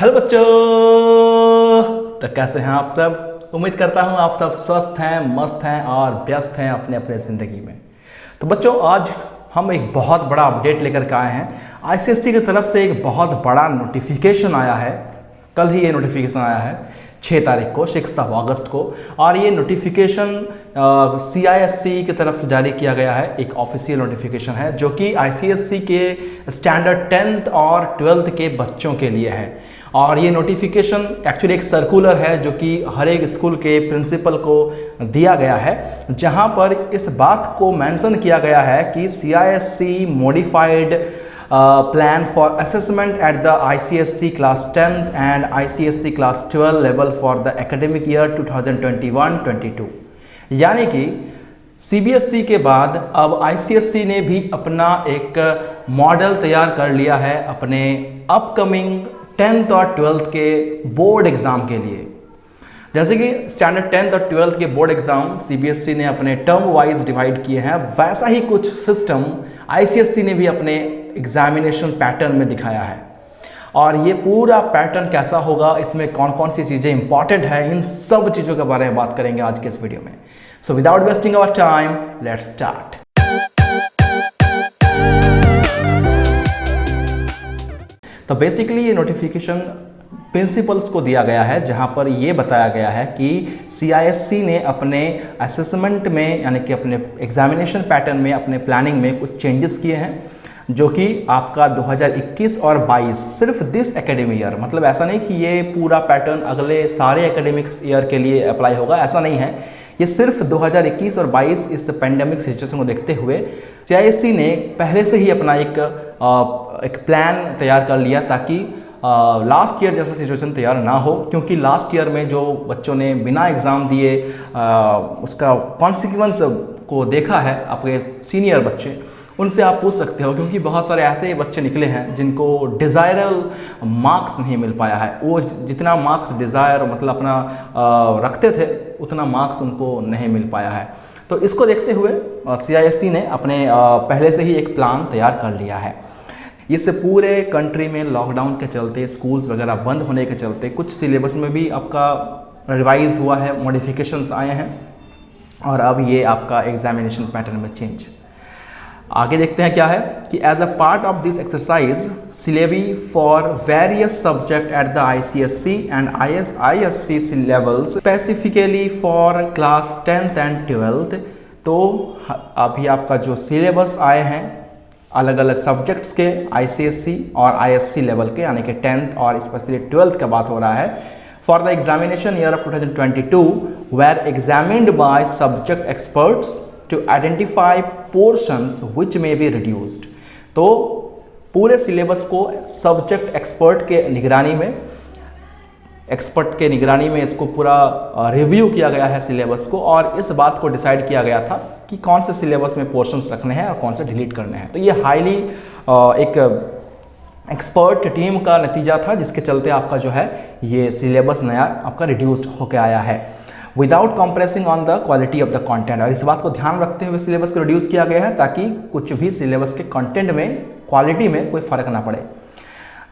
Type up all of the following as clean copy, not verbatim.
Hello बच्चों। तो कैसे हैं आप सब। उम्मीद करता हूं आप सब स्वस्थ हैं, मस्त हैं और व्यस्त हैं अपने अपने ज़िंदगी में। तो बच्चों, आज हम एक बहुत बड़ा अपडेट लेकर के आए हैं। आईसीएससी की तरफ से एक बहुत बड़ा नोटिफिकेशन आया है। कल ही ये नोटिफिकेशन आया है 6 तारीख को, 6 अगस्त को। और ये नोटिफिकेशन CISC की तरफ से जारी किया गया है। एक ऑफिशियल नोटिफिकेशन है जो कि आईसीएससी के स्टैंडर्ड 10th और 12th के बच्चों के लिए है। और ये नोटिफिकेशन एक्चुअली एक सर्कुलर है जो कि हर एक स्कूल के प्रिंसिपल को दिया गया है, जहां पर इस बात को मेंशन किया गया है कि CISC modified plan for assessment at the ICSC class 10th and ICSC class 12 level for the academic year 2021-22। यानी कि CBSE के बाद अब ICSC ने भी अपना एक मॉडल तैयार कर लिया है अपने अपकमिंग 10th और 12th के बोर्ड एग्ज़ाम के लिए। जैसे कि स्टैंडर्ड 10th और 12th के बोर्ड एग्ज़ाम CBSE ने अपने टर्म वाइज डिवाइड किए हैं, वैसा ही कुछ सिस्टम ICSC ने भी अपने एग्जामिनेशन पैटर्न में दिखाया है। और ये पूरा पैटर्न कैसा होगा, इसमें कौन कौन सी चीज़ें इंपॉर्टेंट है, इन सब चीज़ों के बारे में बात करेंगे आज के इस वीडियो में। So without wasting our time, let's start. तो बेसिकली ये नोटिफिकेशन प्रिंसिपल्स को दिया गया है, जहां पर ये बताया गया है कि CISC ने अपने असेसमेंट में यानी कि अपने एग्जामिनेशन पैटर्न में, अपने प्लानिंग में कुछ चेंजेस किए हैं, जो कि आपका 2021 और 22 सिर्फ दिस एकेडमिक ईयर, मतलब ऐसा नहीं कि ये पूरा पैटर्न अगले सारे एकेडमिक्स ईयर के लिए अप्लाई होगा, ऐसा नहीं है। ये सिर्फ 2021 और 22 इस पेंडेमिक सिचुएशन को देखते हुए CISC ने पहले से ही अपना एक प्लान तैयार कर लिया, ताकि लास्ट ईयर जैसा सिचुएशन तैयार ना हो। क्योंकि लास्ट ईयर में जो बच्चों ने बिना एग्ज़ाम दिए उसका कॉन्सिक्वेंस को देखा है, आपके सीनियर बच्चे, उनसे आप पूछ सकते हो। क्योंकि बहुत सारे ऐसे बच्चे निकले हैं जिनको डिज़ायरल मार्क्स नहीं मिल पाया है। वो जितना मार्क्स डिज़ायर मतलब अपना रखते थे, उतना मार्क्स उनको नहीं मिल पाया है। तो इसको देखते हुए CISC ने अपने पहले से ही एक प्लान तैयार कर लिया है। इससे पूरे कंट्री में लॉकडाउन के चलते, स्कूल्स वगैरह बंद होने के चलते, कुछ सिलेबस में भी आपका रिवाइज हुआ है, मॉडिफिकेशंस आए हैं, और अब ये आपका एग्जामिनेशन पैटर्न में चेंज। आगे देखते हैं क्या है कि as a part of this exercise syllabi for various subject at the ICSC and ISC levels specifically for class 10th and 12th। तो अभी आपका जो सिलेबस आए हैं अलग अलग सब्जेक्ट्स के ICSC और ISC लेवल के, यानी कि 10th और स्पेशली 12th का बात हो रहा है, for the examination year of 2022 were examined by subject experts to identify portions which may be reduced. तो पूरे सिलेबस को सब्जेक्ट एक्सपर्ट के निगरानी में इसको पूरा रिव्यू किया गया है सिलेबस को, और इस बात को डिसाइड किया गया था कि कौन से सिलेबस में पोर्शंस रखने हैं और कौन से डिलीट करने हैं। तो ये हाईली एक एक्सपर्ट टीम का नतीजा था, जिसके चलते आपका जो है ये सिलेबस नया आपका रिड्यूस्ड होकर आया है without compressing on the quality of the content. और इस बात को ध्यान रखते हुए सिलेबस को रिड्यूस किया गया है, ताकि कुछ भी सिलेबस के कंटेंट में, क्वालिटी में कोई फर्क ना पड़े।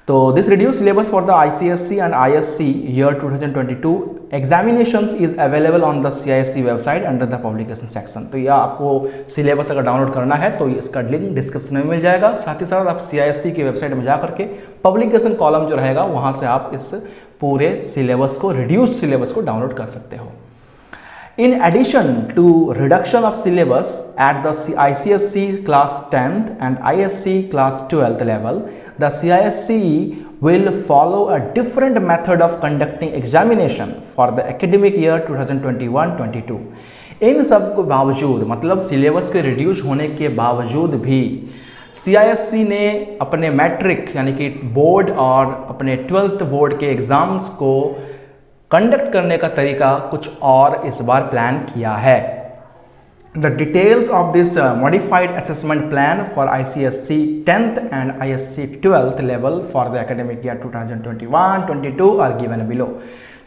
तो this reduce syllabus for the ICSC and ISC year 2022 examinations is available on the CISC website under the publication section. तो यह आपको सिलेबस अगर डाउनलोड करना है तो इसका लिंक डिस्क्रिप्शन में मिल जाएगा। साथ ही साथ आप CISC की वेबसाइट में जा करके पब्लिकेशन कॉलम जो रहेगा, वहाँ से आप इस पूरे सिलेबस को, रिड्यूस्ड सिलेबस को डाउनलोड कर सकते हो। In addition to reduction of syllabus at the ICSC class 10th and ISC class 12th level, the CISC will follow a different method of conducting examination for the academic year 2021-22। इन सब के बावजूद, मतलब syllabus के reduce होने के बावजूद भी, CISC ने अपने मैट्रिक यानी कि बोर्ड और अपने 12th बोर्ड के एग्ज़ाम्स को कंडक्ट करने का तरीका कुछ और इस बार प्लान किया है। The details of this modified assessment plan for ICSC 10th and ISC 12th level for the academic year 2021-22 are given below.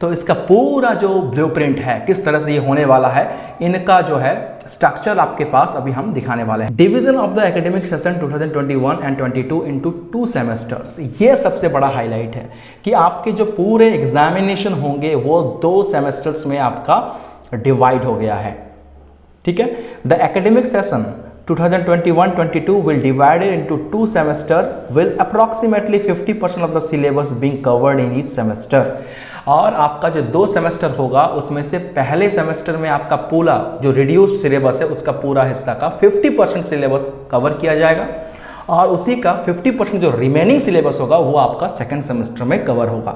तो इसका पूरा जो ब्लूप्रिंट है, किस तरह से ये होने वाला है, इनका जो है स्ट्रक्चर आपके पास अभी हम दिखाने वाले हैं। Division of the academic session 2021 and 22 into 2 semesters, ये सबसे बड़ा हाईलाइट है कि आपके जो पूरे एग्जामिनेशन होंगे वो 2 सेमेस्टर्स में आपका डिवाइड हो गया है। ठीक है, the academic session 2021-22 will divided into 2 semester will approximately 50% of the syllabus being covered in each semester। और आपका जो 2 सेमेस्टर होगा उसमें से पहले सेमेस्टर में आपका पूरा जो रिड्यूस्ड सिलेबस है उसका पूरा हिस्सा का 50% सिलेबस कवर किया जाएगा और उसी का 50% जो रिमेनिंग सिलेबस होगा वो आपका सेकेंड सेमेस्टर में कवर होगा।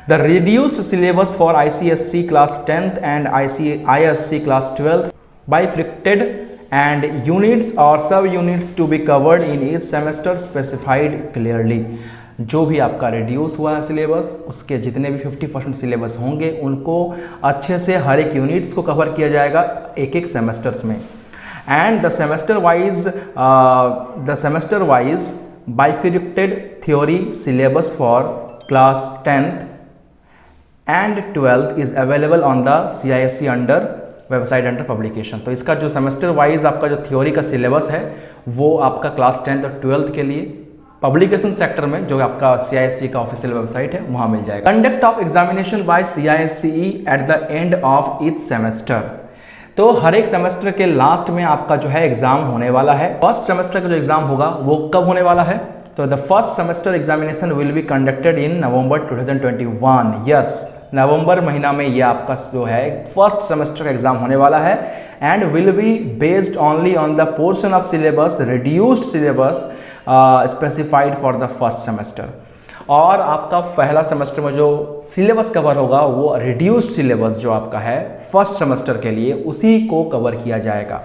The reduced syllabus for ICSE class 10th and ISC class 12th bifurcated and units or sub units to be covered in each semester specified clearly। जो भी आपका रिड्यूस हुआ है सिलेबस उसके जितने भी 50% सिलेबस होंगे उनको अच्छे से हर एक यूनिट्स को कवर किया जाएगा एक एक सेमेस्टर्स में। And the semester wise bifurcated theory syllabus for class 10th and 12th is available on the CISE under website under publication. तो इसका जो सेमेस्टर वाइज आपका जो थ्योरी का सिलेबस है वो आपका क्लास 10th और 12th के लिए पब्लिकेशन सेक्टर में जो आपका CISE का ऑफिशियल वेबसाइट है वहाँ मिल जाएगा। Conduct of examination by CISE at the end of each semester, तो हर एक सेमेस्टर के लास्ट में आपका जो है एग्जाम होने वाला है। फर्स्ट सेमेस्टर का जो एग्जाम होगा वो कब होने वाला है? तो the first semester examination will be conducted in November 2021। Yes, नवंबर महीना में ये आपका जो है फर्स्ट सेमेस्टर का एग्जाम होने वाला है and will be based only on the portion of syllabus reduced syllabus specified for the first semester. और आपका पहला सेमेस्टर में जो सिलेबस कवर होगा वो रिड्यूस्ड सिलेबस जो आपका है फर्स्ट सेमेस्टर के लिए उसी को कवर किया जाएगा।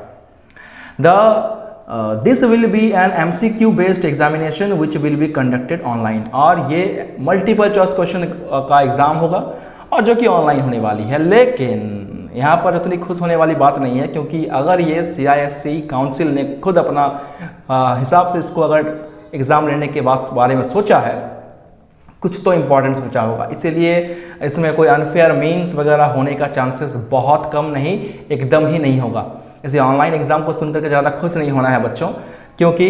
This will be an MCQ based examination which will be conducted online, और ये मल्टीपल चॉइस क्वेश्चन का एग्जाम होगा और जो कि ऑनलाइन होने वाली है। लेकिन यहाँ पर उतनी खुश होने वाली बात नहीं है क्योंकि अगर ये CISE काउंसिल ने खुद अपना हिसाब से इसको अगर एग्ज़ाम लेने के बारे में सोचा है, कुछ तो इम्पोर्टेंट सोचा होगा, इसीलिए इसमें कोई अनफेयर मीन्स वगैरह होने का चांसेस बहुत कम नहीं, एकदम ही नहीं होगा। इसे ऑनलाइन एग्जाम को सुनकर के ज़्यादा खुश नहीं होना है बच्चों, क्योंकि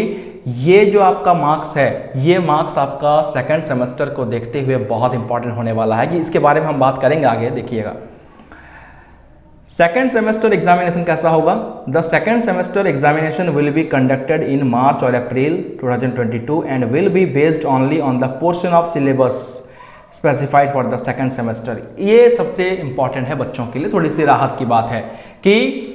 ये जो आपका मार्क्स है ये मार्क्स आपका सेकंड सेमेस्टर को देखते हुए बहुत इंपॉर्टेंट होने वाला है कि इसके बारे में हम बात करेंगे आगे। देखिएगा सेकेंड सेमेस्टर एग्जामिनेशन कैसा होगा। The second semester examination will be conducted in March और April 2022 and will be based only on the portion of syllabus specified for the second semester. ये सबसे इंपॉर्टेंट है बच्चों के लिए, थोड़ी सी राहत की बात है कि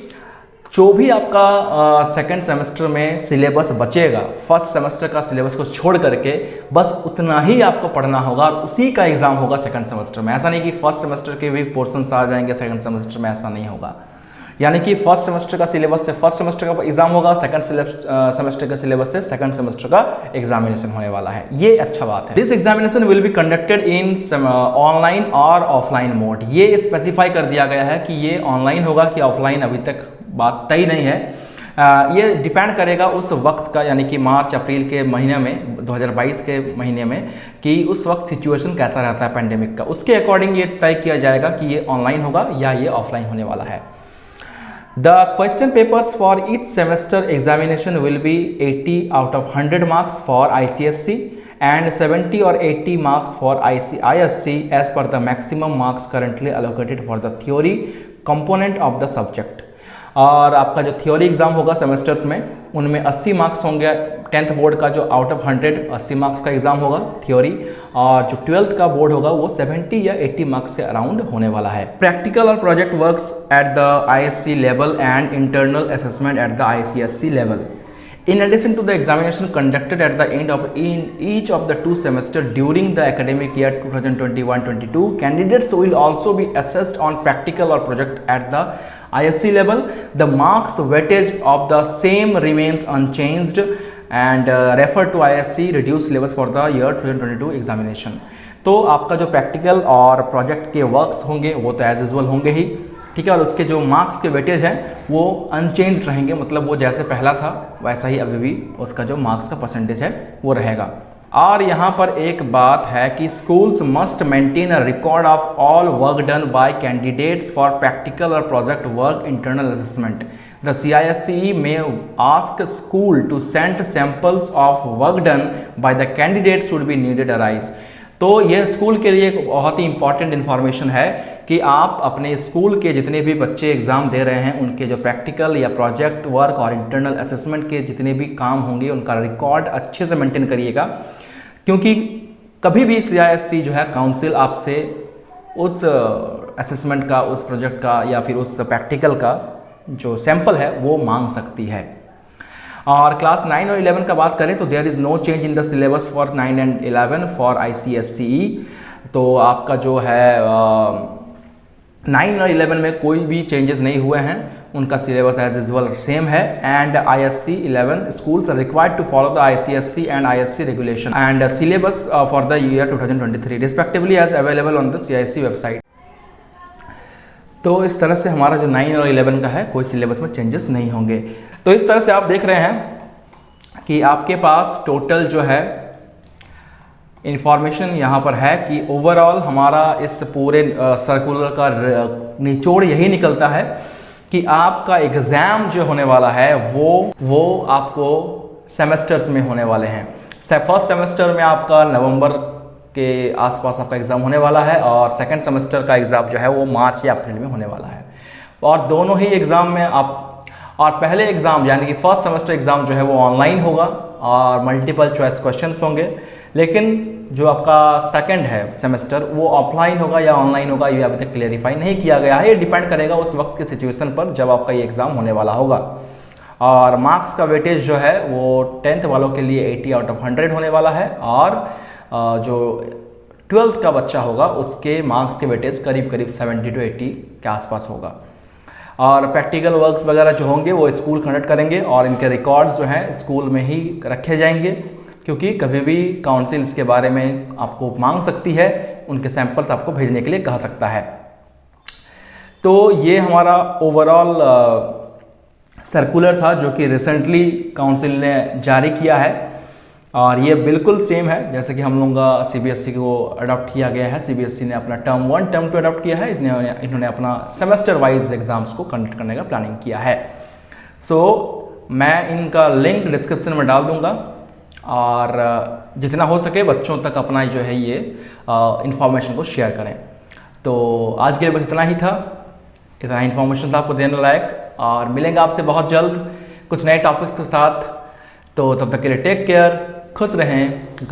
जो भी आपका सेकंड सेमेस्टर में सिलेबस बचेगा फर्स्ट सेमेस्टर का सिलेबस को छोड़ करके बस उतना ही आपको पढ़ना होगा और उसी का एग्जाम होगा सेकंड सेमेस्टर में। ऐसा नहीं कि फर्स्ट सेमेस्टर के भी पोर्शंस आ जाएंगे सेकंड सेमेस्टर में, ऐसा नहीं होगा। यानी कि फर्स्ट सेमेस्टर का सिलेबस से फर्स्ट सेमेस्टर का एग्जाम होगा, सेकंड सेमेस्टर का सिलेबस से सेकंड सेमेस्टर का एग्जामिनेशन होने वाला है। ये अच्छा बात है। This examination will be conducted in online और ऑफलाइन मोड। ये स्पेसिफाई कर दिया गया है कि ये ऑनलाइन होगा कि ऑफलाइन, अभी तक बात तय नहीं है। ये डिपेंड करेगा उस वक्त का, यानी कि मार्च अप्रैल के महीने में 2022 के महीने में कि उस वक्त सिचुएशन कैसा रहता है पैंडेमिक का, उसके अकॉर्डिंग ये तय किया जाएगा कि ये ऑनलाइन होगा या ये ऑफलाइन होने वाला है। The question papers for each semester examination will be 80 out of 100 marks for ICSE and 70 or 80 marks for ISC as per the maximum marks currently allocated for the theory component of the subject। और आपका जो theory exam होगा semesters में उनमें 80 marks होंगे। 10th board का जो out of 100 80 marks का एग्जाम होगा थ्योरी, और जो 12th का बोर्ड होगा वो 70 या 80 मार्क्स के अराउंड होने वाला है। प्रैक्टिकल और project works at the ISC level and internal assessment at the ICSE level. In addition to the examination conducted at the end of each of the 2 semesters during the academic year 2021-22, candidates will also be assessed on practical or project at the ISC level. The marks weightage of the same remains unchanged and refer to ISC reduced syllabus for the year 2022 examination। तो आपका जो practical और project के works होंगे वो तो as usual होंगे ही, ठीक है, और उसके जो मार्क्स के वेटेज हैं वो अनचेंज रहेंगे, मतलब वो जैसे पहला था वैसा ही अभी भी उसका जो मार्क्स का परसेंटेज है वो रहेगा। और यहाँ पर एक बात है कि schools must maintain a record of all work done by candidates for practical or project work internal assessment. The CISE may ask school to send samples of work done by the candidates should be needed arise. तो यह school के लिए एक बहुत ही important information है कि आप अपने स्कूल के जितने भी बच्चे एग्ज़ाम दे रहे हैं उनके जो प्रैक्टिकल या प्रोजेक्ट वर्क और इंटरनल असेसमेंट के जितने भी काम होंगे उनका रिकॉर्ड अच्छे से मेंटेन करिएगा, क्योंकि कभी भी CISE जो है काउंसिल आपसे उस असेसमेंट का, उस प्रोजेक्ट का या फिर उस प्रैक्टिकल का जो सैंपल है वो मांग सकती है। और क्लास 9 और 11 का बात करें तो there is no change in the syllabus for 9 and 11 for ICSE। तो आपका जो है 9 और 11 में कोई भी चेंजेस नहीं हुए हैं, उनका सिलेबस एज यूजुअल सेम है। And ISC 11 schools are required to follow the ICSE and ISC regulation and syllabus for the year 2023 respectively as available on the CISE website। तो इस तरह से हमारा जो 9 और 11 का है कोई सिलेबस में चेंजेस नहीं होंगे। तो इस तरह से आप देख रहे हैं कि आपके पास टोटल जो है इंफॉर्मेशन यहाँ पर है कि ओवरऑल हमारा इस पूरे सर्कुलर का निचोड़ यही निकलता है कि आपका एग्ज़ाम जो होने वाला है वो आपको सेमेस्टर्स में होने वाले हैं। फर्स्ट सेमेस्टर में आपका नवंबर के आसपास आपका एग्ज़ाम होने वाला है और सेकंड सेमेस्टर का एग्ज़ाम जो है वो मार्च या अप्रैल में होने वाला है। और दोनों ही एग्ज़ाम में और पहले एग्ज़ाम यानी कि फर्स्ट सेमेस्टर एग्ज़ाम जो है वो ऑनलाइन होगा और मल्टीपल चॉइस क्वेश्चंस होंगे, लेकिन जो आपका सेकंड है सेमेस्टर वो ऑफलाइन होगा या ऑनलाइन होगा ये अभी तक क्लेरिफाई नहीं किया गया है। ये डिपेंड करेगा उस वक्त की सिचुएशन पर जब आपका ये एग्ज़ाम होने वाला होगा। और मार्क्स का वेटेज जो है वो 10th वालों के लिए 80 आउट ऑफ 100 होने वाला है और जो 12th का बच्चा होगा उसके मार्क्स के वेटेज करीब 70 to 80 के आसपास होगा। और प्रैक्टिकल वर्क्स वगैरह जो होंगे वो स्कूल कंडक्ट करेंगे और इनके रिकॉर्ड्स जो हैं स्कूल में ही रखे जाएंगे, क्योंकि कभी भी काउंसिल इसके बारे में आपको मांग सकती है, उनके सैंपल्स आपको भेजने के लिए कह सकता है। तो ये हमारा ओवरऑल सर्कुलर था जो कि रिसेंटली काउंसिल ने जारी किया है और ये बिल्कुल सेम है जैसे कि हम लोगों का CBSE को अडॉप्ट किया गया है। CBSE ने अपना टर्म 1 टर्म 2 अडॉप्ट किया है, इन्होंने अपना सेमेस्टर वाइज एग्जाम्स को कंडक्ट करने का प्लानिंग किया है। सो मैं इनका लिंक डिस्क्रिप्शन में डाल दूंगा और जितना हो सके बच्चों तक अपना जो है ये इंफॉर्मेशन को शेयर करें। तो आज के लिए बस इतना ही था, इतना इन्फॉर्मेशन था आपको देने लायक, और मिलेंगे आपसे बहुत जल्द कुछ नए टॉपिक्स के साथ। तो तब तक के लिए टेक केयर, खुश रहें।